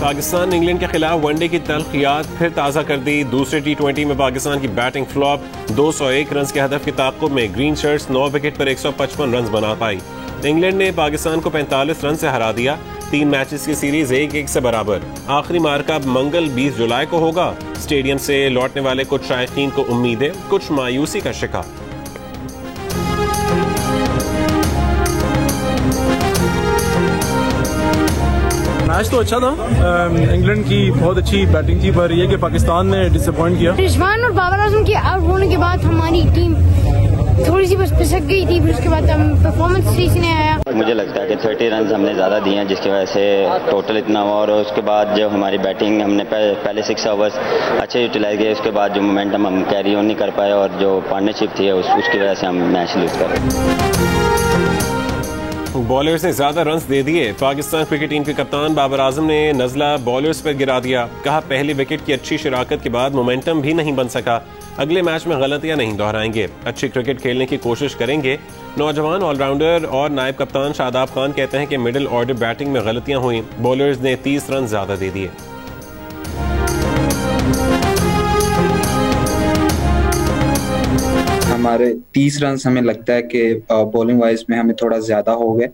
पाकिस्तान ने इंग्लैंड के खिलाफ वनडे की तल्खियात फिर ताज़ा कर दी। दूसरे T20 में पाकिस्तान की बैटिंग फ्लॉप। 201 रन के हदफ की ताक़ुब में ग्रीन शर्ट्स 9 विकेट पर 155 रन बना पाई। इंग्लैंड ने पाकिस्तान को 45 रन से हरा दिया। 3 मैचेस की सीरीज 1-1 से बराबर। आखिरी मार्का मंगल 20 जुलाई को होगा। स्टेडियम से लौटने वाले कुछ शायकीन को उम्मीदें, कुछ मायूसी का शिकार। मैच तो अच्छा था, इंग्लैंड की बहुत अच्छी बैटिंग थी, पर यह कि पाकिस्तान ने डिसअपॉइंट किया। रिजवान और बाबर आजम के आउट होने के बाद हमारी टीम थोड़ी सी बस पिसक गई थी, फिर उसके बाद हम परफॉर्मेंस ठीक नहीं आया। मुझे लगता है कि 30 रन हमने ज़्यादा दिए हैं, जिसकी वजह से टोटल इतना हुआ। और उसके बाद जो हमारी बैटिंग, हमने पहले 6 ओवर्स अच्छे यूटिलाइज किए, उसके बाद जो मोमेंटम हम कैरी ऑन नहीं कर पाए और जो पार्टनरशिप थी उसकी वजह से हम मैच लूज कर रहे। बॉलर्स ने ज्यादा रन्स दे दिए। पाकिस्तान क्रिकेट टीम के कप्तान बाबर आजम ने नजला बॉलर्स पर गिरा दिया। कहा, पहली विकेट की अच्छी शिराकत के बाद मोमेंटम भी नहीं बन सका। अगले मैच में गलतियां नहीं दोहराएंगे, अच्छी क्रिकेट खेलने की कोशिश करेंगे। नौजवान ऑलराउंडर और नायब कप्तान शादाब खान कहते हैं कि मिडिल ऑर्डर बैटिंग में गलतियां हुई। बॉलर्स ने 30 रन ज्यादा दे दिए। हमारे 30 रन हमें लगता है कि बॉलिंग वाइज में हमें थोड़ा ज्यादा हो गए,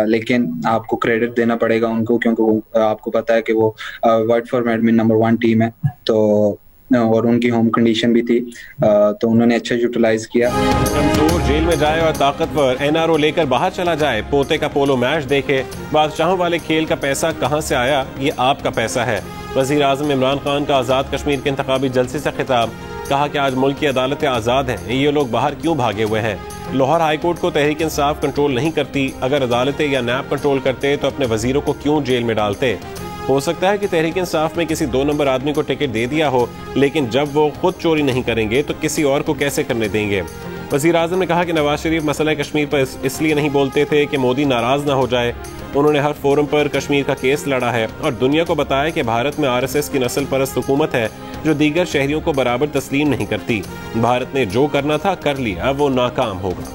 लेकिन आपको क्रेडिट देना पड़ेगा उनको, क्योंकि आपको पता है कि वो वर्ल्ड फॉर्मेट में नंबर 1 टीम है, तो और उनकी होम कंडीशन भी थी, तो उन्होंने अच्छा यूटिलाइज किया। कमजोर जेल में जाए और ताकतवर NRO लेकर बाहर चला जाए। पोते का पोलो मैच देखे। बादशाहों वाले खेल का पैसा कहां से आया? ये आपका पैसा है। वजीर आजम इमरान खान का आजाद कश्मीर के इंतखाबी जलसे से खिताब। कहा कि आज मुल्क की अदालतें आजाद हैं, ये लोग बाहर क्यों भागे हुए हैं? लाहौर हाईकोर्ट को तहरीक इंसाफ कंट्रोल नहीं करती। अगर अदालतें या नैब कंट्रोल करते तो अपने वजीरों को क्यों जेल में डालते? हो सकता है कि तहरीक इंसाफ में किसी 2 नंबर आदमी को टिकट दे दिया हो, लेकिन जब वो खुद चोरी नहीं करेंगे तो किसी और को कैसे करने देंगे? वजीर आजम ने कहा कि नवाज शरीफ मसला कश्मीर पर इसलिए नहीं बोलते थे कि मोदी नाराज ना हो जाए। उन्होंने हर फोरम पर कश्मीर का केस लड़ा है और दुनिया को बताया कि भारत में RSS की नस्ल परस्त हुकूमत है जो दीगर शहरियों को बराबर तस्लीम नहीं करती। भारत ने जो करना था कर लिया, अब वो नाकाम होगा।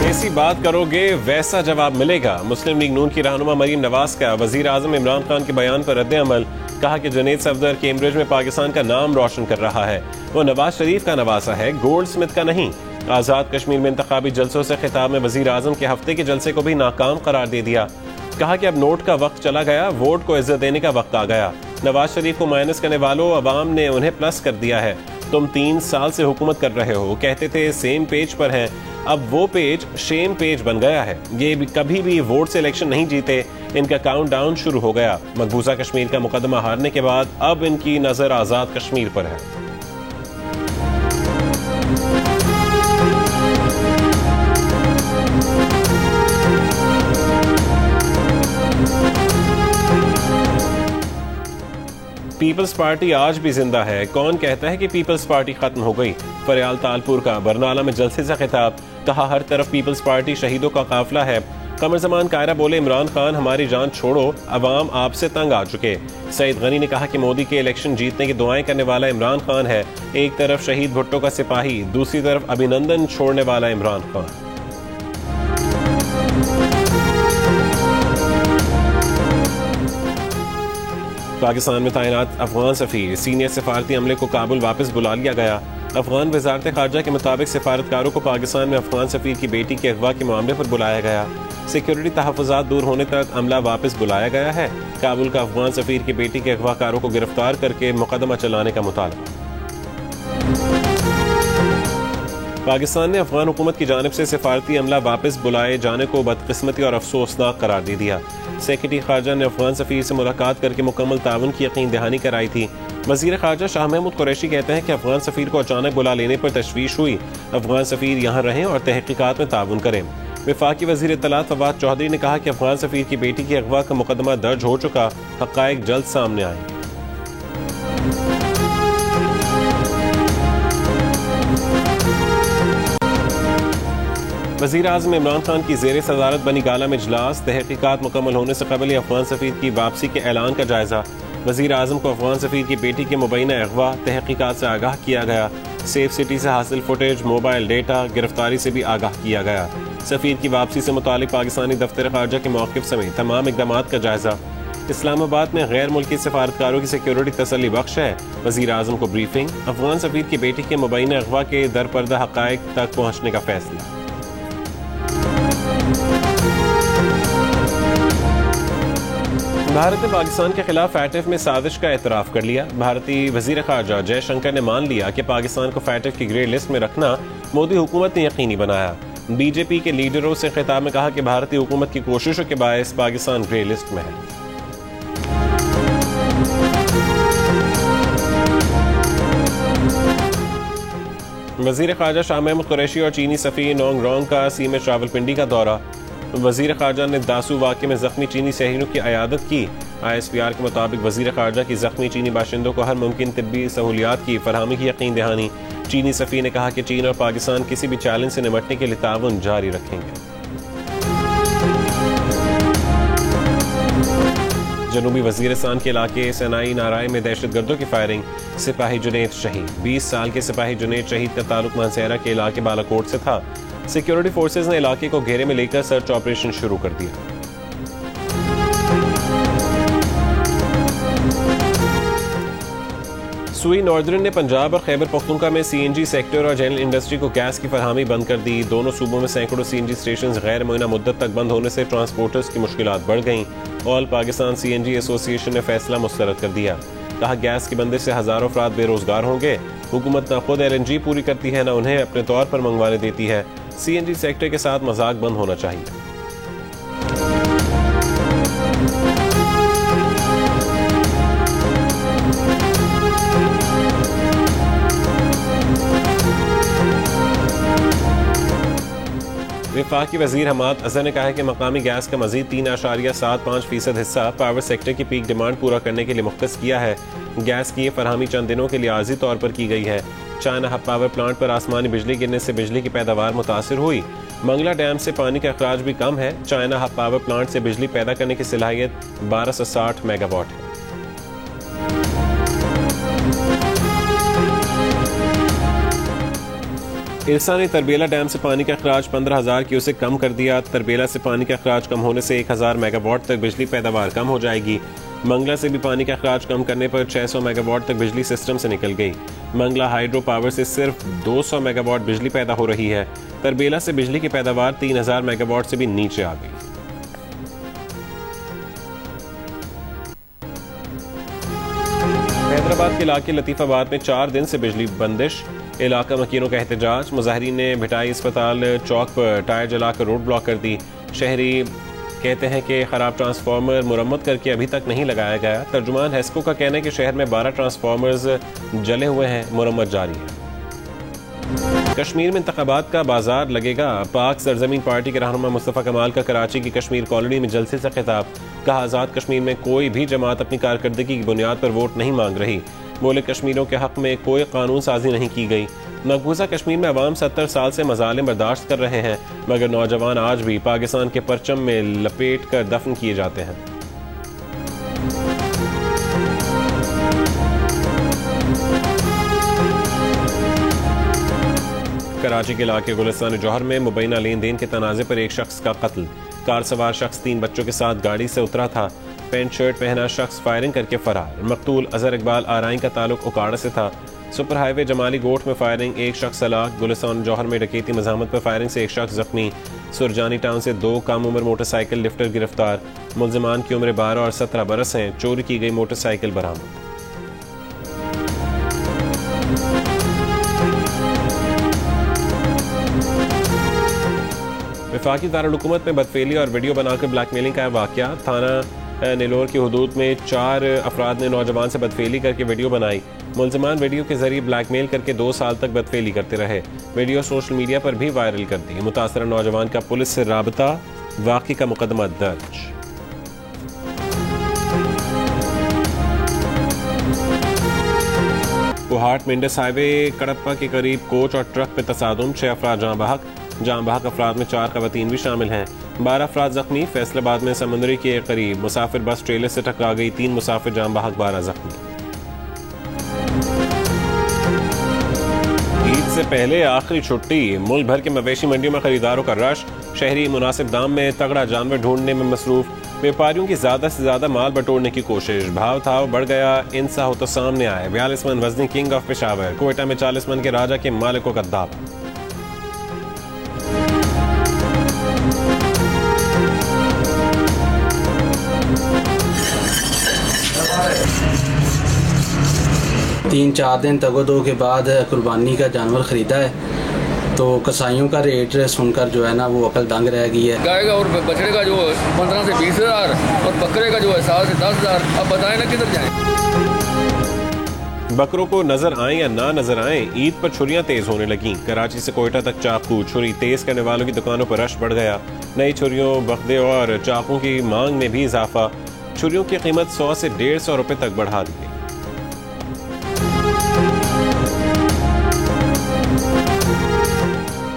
ऐसी बात करोगे वैसा जवाब मिलेगा। मुस्लिम लीग नून की रहनुमा मरीम नवाज का वजीर आजम इमरान खान के बयान पर रद्द अमल। कहा कि जुनैद सफदर कैम्ब्रिज में पाकिस्तान का नाम रोशन कर रहा है, वो नवाज शरीफ का नवासा है, गोल्ड स्मिथ का नहीं। आजाद कश्मीर में इंतखाबी जलसों से खिताब में वजीर आजम के हफ्ते के जलसे को भी नाकाम करार दे दिया। कहा कि अब नोट का वक्त चला गया, वोट को इज्जत देने का वक्त आ गया। नवाज शरीफ को माइनस करने वालों, अवाम ने उन्हें प्लस कर दिया है। तुम 3 साल से हुकूमत कर रहे हो, कहते थे सेम पेज पर हैं, अब वो पेज शेम पेज बन गया है। ये भी कभी भी वोट से इलेक्शन नहीं जीते, इनका काउंटडाउन शुरू हो गया। मकबूजा कश्मीर का मुकदमा हारने के बाद अब इनकी नजर आजाद कश्मीर पर है। पीपल्स पार्टी आज भी जिंदा है। कौन कहता है कि पीपल्स पार्टी खत्म हो गई? फरियाल तालपुर का बरनाला में जलसे से खिताब। कहा, हर तरफ पीपल्स पार्टी शहीदों का काफिला है। कमर जमान कायरा बोले, इमरान खान हमारी जान छोड़ो, अवाम आपसे तंग आ चुके। सईद गनी ने कहा कि मोदी के इलेक्शन जीतने की दुआएं करने वाला इमरान खान है। एक तरफ शहीद भुट्टो का सिपाही, दूसरी तरफ अभिनंदन छोड़ने वाला इमरान खान। पाकिस्तान में तैनात अफगान सफीर, सीनियर सिफारती अमले को काबुल वापस बुला लिया गया। अफगान वजारत खारजा के मुताबिक सिफारतकारों को पाकिस्तान में अफगान सफीर की बेटी के अगवा के मामले पर बुलाया गया। सिक्योरिटी तहफ़्फ़ुज़ात दूर होने तक अमला वापस बुलाया गया है। काबुल का अफगान सफीर की बेटी के अगवाकारों को गिरफ्तार करके मुकदमा चलाने का मुतालबा। पाकिस्तान ने अफगान हुकूमत की जानिब से सिफारती अमला वापस बुलाए जाने को बदकिस्मती और अफसोसनाक करार दे दिया। सेक्रेटरी खारजा ने अफगान सफीर से मुलाकात करके मुकम्मल ताउन की यकीन दहानी कराई थी। वजीर खारजा शाह महमूद कुरैशी कहते हैं कि अफगान सफीर को अचानक बुला लेने पर तशवीश हुई। अफगान सफीर यहाँ रहें और तहकीकात में ताउन करें। वफाकी वजीर इत्तलात फवाद चौधरी ने कहा कि अफगान सफीर की बेटी की अगवा का मुकदमा दर्ज हो चुका, हक़ाइक़ जल्द सामने आएंगे। वज़ीर आज़म इमरान खान की ज़ेर सदारत बनी गाला में इजलास, तहकीकात मुकम्मल होने से कबल अफगान सफ़ीर की वापसी के ऐलान का जायजा। वज़ीर आज़म को अफगान सफ़ीर की बेटी के मुबैना अगवा, तहकीकात से आगाह किया गया। सेफ सिटी से हासिल फुटेज, मोबाइल डेटा, गिरफ्तारी से भी आगाह किया गया। सफ़ीर की वापसी से मुतालिक पाकिस्तानी दफ्तर ख़ारजा के मौक़िफ़ समेत तमाम इक़दामात का जायजा। इस्लामाबाद में गैर मुल्की सफारतकारों की सिक्योरिटी तसल्ली बख्श है, वज़ीर आज़म को ब्रीफिंग। अफगान सफ़ीर की बेटी के मुबैना अगवा के दरपर्दा हक़ाइक़ तक पहुँचने का फैसला। भारत ने पाकिस्तान के खिलाफ फैटिफ में साजिश का एतराफ़ कर लिया। भारतीय वज़ीर ख़ारजा जयशंकर ने मान लिया कि पाकिस्तान को फैटिफ की ग्रे लिस्ट में रखना मोदी हुकूमत ने यकीनी बनाया। बीजेपी के लीडरों से खिताब में कहा कि भारतीय हुकूमत की कोशिशों के बायस पाकिस्तान ग्रे लिस्ट में है। वज़ीर ख़ारजा शाह महमूद कुरैशी और चीनी सफ़ीर नोंग रोंग का सीमेट रावलपिंडी का दौरा। वज़ीर ख़ारजा ने दासू वाक़े में ज़ख्मी चीनी शहरियों की अयादत की। ISPR के मुताबिक वज़ीर ख़ारजा की ज़ख्मी चीनी बाशिंदों को हर मुमकिन तिब्बी सहूलियात की फरहमी की यकीन दहानी। चीनी सफ़ीर ने कहा कि चीन और पाकिस्तान किसी भी चैलेंज से निपटने के लिए ताउन जारी रखेंगे। जनूबी वज़ीरिस्तान के इलाके सनाई नाराय में दहशतगर्दों की फायरिंग, सिपाही जुनैद शहीद। 20 साल के सिपाही जुनैद शहीद का ताल्लुक मानसेरा के इलाके बालाकोट से था। सिक्योरिटी फोर्सेज ने इलाके को घेरे में लेकर सर्च ऑपरेशन शुरू कर दिया। सुई नॉर्दर्न ने पंजाब और खैबर पख्तूनख्वा में CNG सेक्टर और जनरल इंडस्ट्री को गैस की फरहमी बंद कर दी। दोनों सूबों में सैकड़ों CNG स्टेशन गैर मुअय्यना मुद्दत तक बंद होने से ट्रांसपोर्टर्स की मुश्किलात बढ़ गईं। ऑल पाकिस्तान CNG एसोसिएशन ने फैसला मुस्तरद कर दिया। कहा, गैस की बंदिश से हजारों अफराद बेरोजगार होंगे। हुकूमत न खुद LNG पूरी करती है, न उन्हें अपने तौर पर मंगवाने देती है। CNG सेक्टर के साथ मजाक बंद होना चाहिए। वफाकी वज़ीर हमाद अज़हर ने कहा है कि मकामी गैस का मज़ीद 3.75% हिस्सा पावर सेक्टर की पीक डिमांड पूरा करने के लिए मुख्तस किया है। गैस की ये फरहमी चंद दिनों के लिए आर्जी तौर पर की गई है। चाइना हब पावर प्लांट पर आसमानी बिजली गिरने से बिजली की पैदावार मुतासिर हुई। मंगला डैम से पानी का अखराज भी कम है। चाइना हब पावर प्लांट से बिजली पैदा करने की सलाहियत 1260 मेगावाट है। इरसा ने तरबेला डैम से पानी का अखराज 15,000 क्यूसेक कम कर दिया। तरबेला से पानी का अखराज कम होने से 1000 मेगावाट तक बिजली पैदावार कम हो जाएगी। मंगला से भी पानी का अखराज कम करने पर 600 मेगावाट तक बिजली सिस्टम से निकल गई। मंगला हाइड्रो पावर से सिर्फ 200 मेगावाट बिजली पैदा हो रही है। तरबेला से बिजली की पैदावार 3000 मेगावाट से भी नीचे आ गई। हैदराबाद के इलाके लतीफाबाद में 4 दिन से बिजली बंदिश। इलाका मकीनों का एहतजाज। मुजाहिरीन ने भिटाई अस्पताल चौक पर टायर जलाकर रोड ब्लॉक कर दी। शहरी कहते हैं कि खराब ट्रांसफार्मर मुरम्मत करके अभी तक नहीं लगाया गया। तर्जुमान हेस्को का कहना है कि शहर में 12 ट्रांसफार्मर्स जले हुए हैं, मुरम्मत जारी है। कश्मीर में इंतखाबात का बाजार लगेगा। पाक सरजमीन पार्टी के रहनुमा मुस्तफ़ा कमाल का कराची की कश्मीर कॉलोनी में जलसे से खिताब। कहा, आज़ाद कश्मीर में कोई भी जमात अपनी कारकर्दगी की बुनियाद पर वोट नहीं मांग रही। बोले, कश्मीरियों के हक में कोई कानून साजी नहीं की गई। मकबूजा कश्मीर में अवाम 70 साल से मजालिम बर्दाश्त कर रहे हैं, मगर नौजवान आज भी पाकिस्तान के परचम में लपेट कर दफन किए जाते हैं। कराची के इलाके गुलिस्तान जौहर में मुबैना लेन देन के तनाज़े पर एक शख्स का कत्ल। कार सवार शख्स 3 बच्चों के साथ गाड़ी से उतरा था। पेंट शर्ट पहना शख्स फायरिंग करके फरार। मकतूल अजहर इकबाल आराइन का ताल्लुक उकाड़ा से था। सुपर हाईवे जमाली गोट में फायरिंग, एक शख्स हलाक। गुलिस्तान जौहर में डकैती मज़ामत पर फायरिंग से एक शख्स जख्मी। सुरजानी टाउन से 2 कम उम्र मोटरसाइकिल लिफ्टर गिरफ्तार। मुल्जिमान की उम्र 12 और 17 बरस हैं। चोरी की गई मोटरसाइकिल बरामद। वफाकी दारुल-हुकूमत में बदफेली और वीडियो बनाकर ब्लैकमेलिंग का वाक़या। थाना नेलोर की हुदूद में 4 अफराद ने नौजवान से बदफेली करके वीडियो बनाई। मुल्जिमान वीडियो के जरिए ब्लैकमेल करके 2 साल तक बदफेली करते रहे। वीडियो सोशल मीडिया पर भी वायरल कर दी। मुतासरा नौजवान का पुलिस से राबता, वाक़ई का मुकदमा दर्ज। कोहाट मेंढस हाईवे कड़प्पा के करीब कोच और ट्रक पे तसादुम, 6 अफराद जाँ बहक। जाम बहक अफराद में 4 खवातीन भी शामिल हैं। 12 अफराद जख्मी। फैसलाबाद में समुद्री के करीब मुसाफिर बस ट्रेलर से टकरा गई, 3 मुसाफिर जाम बहक, 12 जख्मी। ईद से पहले आखिरी छुट्टी, मुल्क भर के मवेशी मंडियों में खरीदारों का रश। शहरी मुनासिब दाम में तगड़ा जानवर ढूंढने में मसरूफ। व्यापारियों की ज्यादा से ज्यादा माल बटोरने की कोशिश। भाव थाव बढ़ गया, इंसा हो तो सामने आए। 42 मन वजनी किंग ऑफ पेशावर। कोयटा में 40 मन के राजा के मालिकों का दावा। तीन चार दिन तगोदो के बाद कुर्बानी का जानवर खरीदा है, तो कसाईयों का रेट सुनकर जो है ना वो अकल दंग रह गई है। गाय का और बछड़े का जो 15 से 20 हज़ार और बकरे का जो है 7 से 10 हज़ार। अब बताएं ना किधर जाएं। बकरों को नजर आए या ना नजर आए, ईद पर छुरियां तेज होने लगी। कराची से कोयटा तक चाकू छुरी तेज करने वालों की दुकानों पर रश बढ़ गया। नई छुरियों, बख्दे और चाकू की मांग में भी इजाफा। छुरियों की कीमत 100 से 150 रुपए तक बढ़ा दी गई।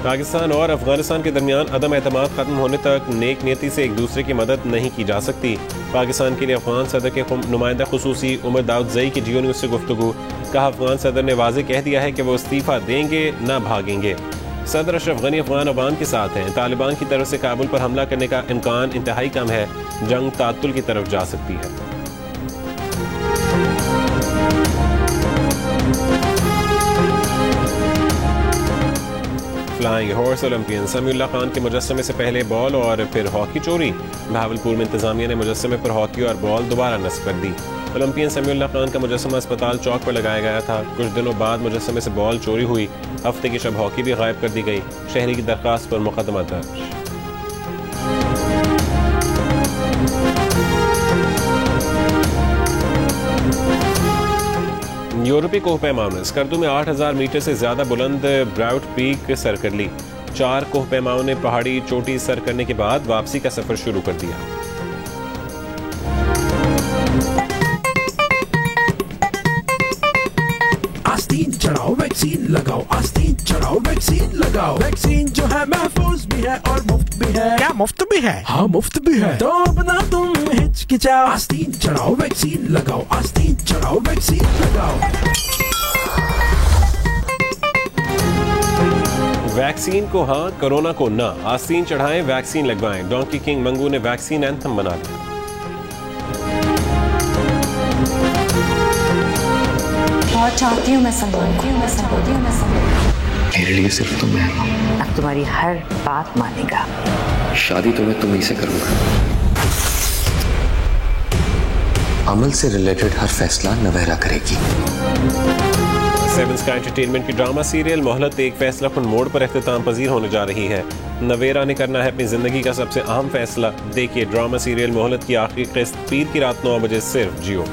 पाकिस्तान और अफगानिस्तान के दरमियान अदम एतमाद खत्म होने तक नेक नियति से एक दूसरे की मदद नहीं की जा सकती। पाकिस्तान के लिए अफगान सदर के नुमाइंदा खुसूसी उमर दाऊद ज़ई की जियो न्यूज़ से गुफ्तगू। कहा, अफगान सदर ने वाज़ेह कह दिया है कि वो इस्तीफा देंगे, ना भागेंगे। सदर अशरफ गनी अफगान अवाम के साथ हैं। तालिबान की तरफ से काबुल पर हमला करने का इम्कान इंतहाई कम है। जंग तातुल की तरफ जा सकती है। Flying horse Olympian Samiullah Khan के मुजस्समे से पहले बॉल और फिर हॉकी चोरी। भावलपुर में इंतजामिया ने मुजस्समे पर हॉकी और बॉल दोबारा नस्ब कर दी। ओलंपियन समीउल्लाह खान का मुजस्समा अस्पताल चौक पर लगाया गया था। कुछ दिनों बाद मुजस्समे से बॉल चोरी हुई। हफ्ते की शब हॉकी भी गायब कर दी गई। शहरी की दरख्वास्त पर मुकदमा दर्ज। यूरोपीय कोह पैमाओं ने स्कर्दू में 8000 मीटर से ज्यादा बुलंद ब्राउट पीक सर कर ली। 4 कोह पैमाओं ने पहाड़ी चोटी सर करने के बाद वापसी का सफर शुरू कर दिया। आस्तीन चढ़ाओ वैक्सीन लगाओ, आस्तीन चढ़ाओ वैक्सीन लगाओ। वैक्सीन जो है महफूज भी है और मुफ्त भी है। क्या मुफ्त भी है? हाँ मुफ्त भी है। तो अपना तुम हिचकिचाओ, आस्तीन चढ़ाओ वैक्सीन लगाओ, आस्तीन चढ़ाओ वैक्सीन लगाओ। वैक्सीन को हाँ, कोरोना को ना। आस्तीन चढ़ाएं, वैक्सीन लगवाएं। डोंकी किंग मंगू ने वैक्सीन एंथम बना लिया। बहुत चाहती हूँ मैं सलमान को, मेरे लिए सिर्फ तुम है। अब तुम्हारी हर बात मानेगा। शादी तो मैं तुम्हीं से करूंगा। अमल से रिलेटेड हर फैसला नवेरा करेगी। सेवन स्काई एंटरटेनमेंट की ड्रामा सीरियल मोहलत एक फैसला कुन मोड़ पर इख्तिताम पजीर होने जा रही है। नवेरा ने करना है अपनी जिंदगी का सबसे अहम फैसला। देखिए ड्रामा सीरियल मोहलत की आखिरी किस्त पीर की रात 9 बजे सिर्फ जियो।